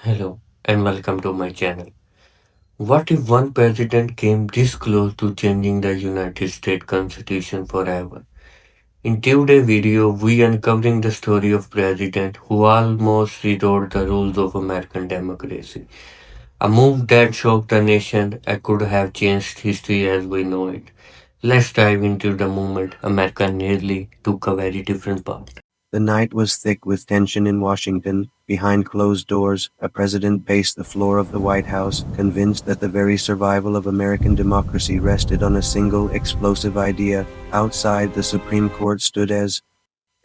Hello and welcome to my channel. What if one president came this close to changing the United States Constitution forever? In today's video, we uncovering the story of president who almost rewrote the rules of American democracy. A move that shocked the nation and could have changed history as we know it. Let's dive into the moment America nearly took a very different path. The night was thick with tension in Washington. Behind closed doors, a president paced the floor of the White House, convinced that the very survival of American democracy rested on a single explosive idea. Outside, the Supreme Court stood as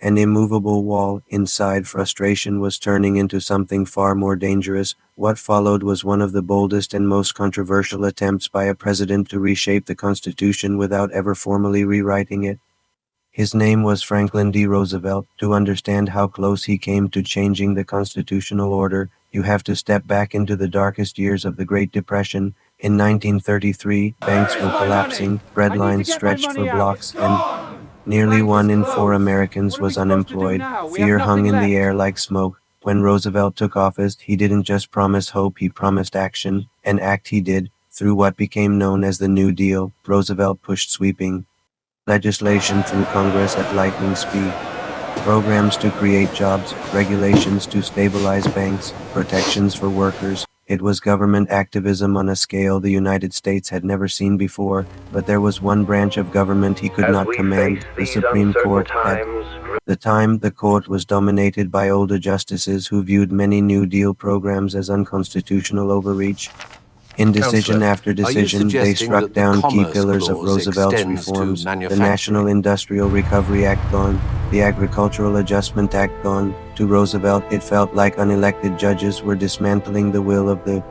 an immovable wall. Inside, frustration was turning into something far more dangerous. What followed was one of the boldest and most controversial attempts by a president to reshape the Constitution without ever formally rewriting it. His name was Franklin D. Roosevelt. To understand how close he came to changing the constitutional order, you have to step back into the darkest years of the Great Depression. In 1933, banks were collapsing, bread lines stretched for blocks, and nearly 1 in 4 Americans was unemployed. Fear hung in the air like smoke. When Roosevelt took office, he didn't just promise hope, he promised action. And act he did. Through what became known as the New Deal, Roosevelt pushed sweeping legislation through Congress at lightning speed, programs to create jobs, regulations to stabilize banks, protections for workers. It was government activism on a scale the United States had never seen before, but there was one branch of government he could not command, the Supreme Court. At the time, the court was dominated by older justices who viewed many New Deal programs as unconstitutional overreach. In decision after decision, they struck down key pillars of Roosevelt's reforms: the National Industrial Recovery Act gone, the Agricultural Adjustment Act gone. To Roosevelt, it felt like unelected judges were dismantling the will of the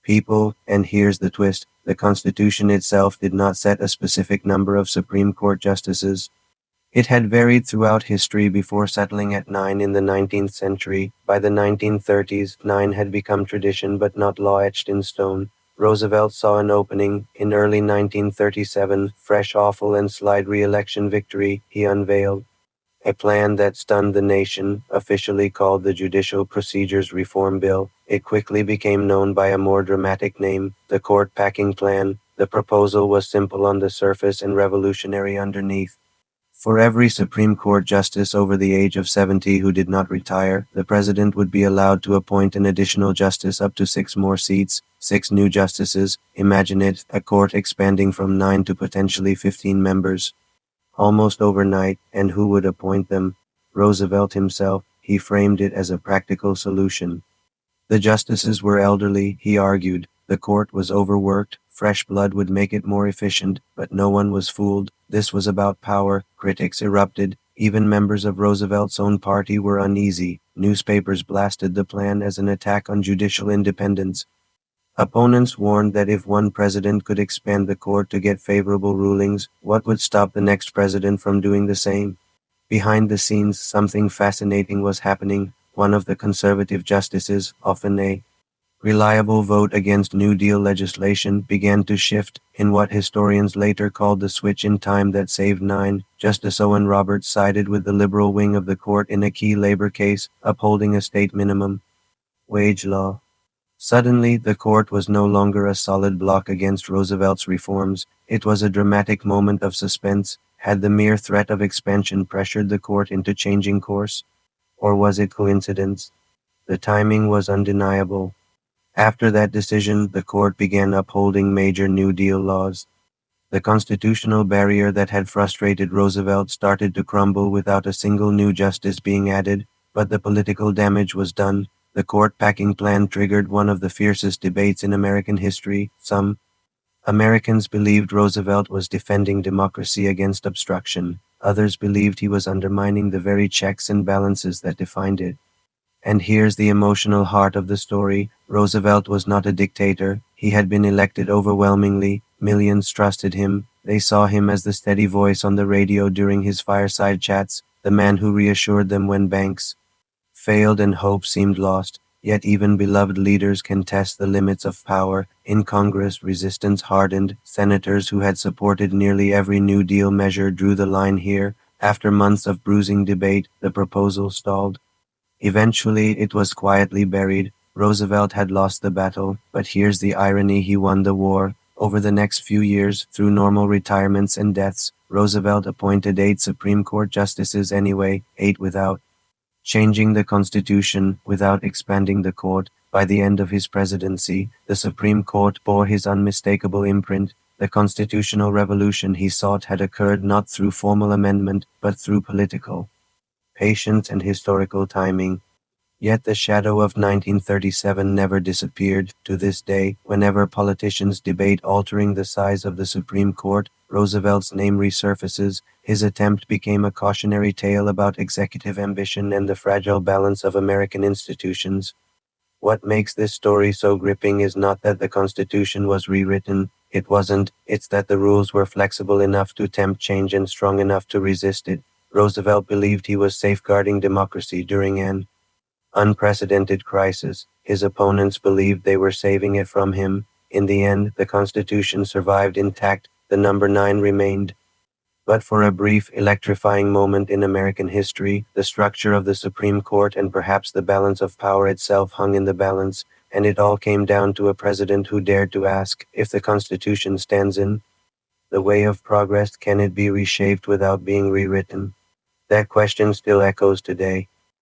people. And here's the twist: the Constitution itself did not set a specific number of Supreme Court justices. It had varied throughout history before settling at 9 in the 19th century. By the 1930s, 9 had become tradition but not law etched in stone. Roosevelt saw an opening. In early 1937, fresh, awful, and slide re-election victory, he unveiled a plan that stunned the nation, officially called the Judicial Procedures Reform Bill. It quickly became known by a more dramatic name, the Court Packing Plan. The proposal was simple on the surface and revolutionary underneath. For every Supreme Court justice over the age of 70 who did not retire, the president would be allowed to appoint an additional justice up to 6 more seats, 6 new justices. Imagine it, a court expanding from 9 to potentially 15 members. Almost overnight, and who would appoint them? Roosevelt himself. He framed it as a practical solution. The justices were elderly, he argued. The court was overworked. Fresh blood would make it more efficient, but no one was fooled. This was about power. Critics erupted. Even members of Roosevelt's own party were uneasy. Newspapers blasted the plan as an attack on judicial independence. Opponents warned that if one president could expand the court to get favorable rulings, what would stop the next president from doing the same? Behind the scenes, something fascinating was happening. One of the conservative justices, often a reliable vote against New Deal legislation, began to shift in what historians later called the switch in time that saved 9. Justice Owen Roberts sided with the liberal wing of the court in a key labor case, upholding a state minimum wage law. Suddenly, the court was no longer a solid block against Roosevelt's reforms. It was a dramatic moment of suspense. Had the mere threat of expansion pressured the court into changing course? Or was it coincidence? The timing was undeniable. After that decision, the court began upholding major New Deal laws. The constitutional barrier that had frustrated Roosevelt started to crumble without a single new justice being added, but the political damage was done. The court packing plan triggered one of the fiercest debates in American history. Some Americans believed Roosevelt was defending democracy against obstruction. Others believed he was undermining the very checks and balances that defined it. And here's the emotional heart of the story. Roosevelt was not a dictator. He had been elected overwhelmingly. Millions trusted him. They saw him as the steady voice on the radio during his fireside chats, the man who reassured them when banks failed and hope seemed lost. Yet even beloved leaders can test the limits of power. In Congress, resistance hardened. Senators who had supported nearly every New Deal measure drew the line here. After months of bruising debate, the proposal stalled. Eventually, it was quietly buried. Roosevelt had lost the battle, but here's the irony: he won the war. Over the next few years, through normal retirements and deaths, Roosevelt appointed 8 Supreme Court justices anyway, 8 without changing the Constitution, without expanding the court. By the end of his presidency, the Supreme Court bore his unmistakable imprint. The constitutional revolution he sought had occurred not through formal amendment, but through political patience and historical timing. Yet the shadow of 1937 never disappeared. To this day, whenever politicians debate altering the size of the Supreme Court, Roosevelt's name resurfaces. His attempt became a cautionary tale about executive ambition and the fragile balance of American institutions. What makes this story so gripping is not that the Constitution was rewritten. It wasn't. It's that the rules were flexible enough to tempt change and strong enough to resist it. Roosevelt believed he was safeguarding democracy during an unprecedented crisis. His opponents believed they were saving it from him. In the end, the Constitution survived intact. The number 9 remained. But for a brief, electrifying moment in American history, the structure of the Supreme Court and perhaps the balance of power itself hung in the balance, and it all came down to a president who dared to ask, if the Constitution stands in the way of progress, can it be reshaped without being rewritten? That question still echoes today.